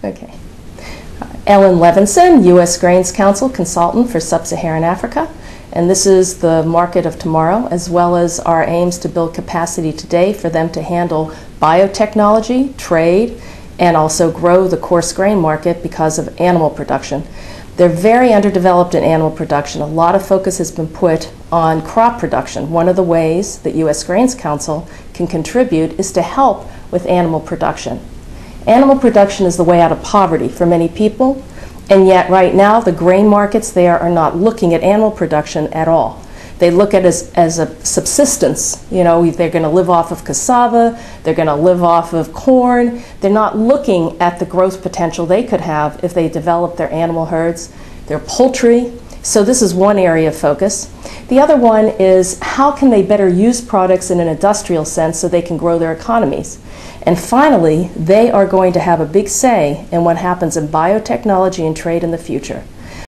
Okay. Ellen Levinson, U.S. Grains Council Consultant for Sub-Saharan Africa. And this is the market of tomorrow, as well as our aims to build capacity today for them to handle biotechnology, trade, and also grow the coarse grain market because of animal production. They're very underdeveloped in animal production. A lot of focus has been put on crop production. One of the ways that U.S. Grains Council can contribute is to help with animal production. Animal production is the way out of poverty for many people, and yet right now the grain markets there are not looking at animal production at all. They look at it as a subsistence. You know, they're going to live off of cassava, they're going to live off of corn. They're not looking at the growth potential they could have if they develop their animal herds, their poultry. So this is one area of focus. The other one is how can they better use products in an industrial sense so they can grow their economies. And finally, they are going to have a big say in what happens in biotechnology and trade in the future.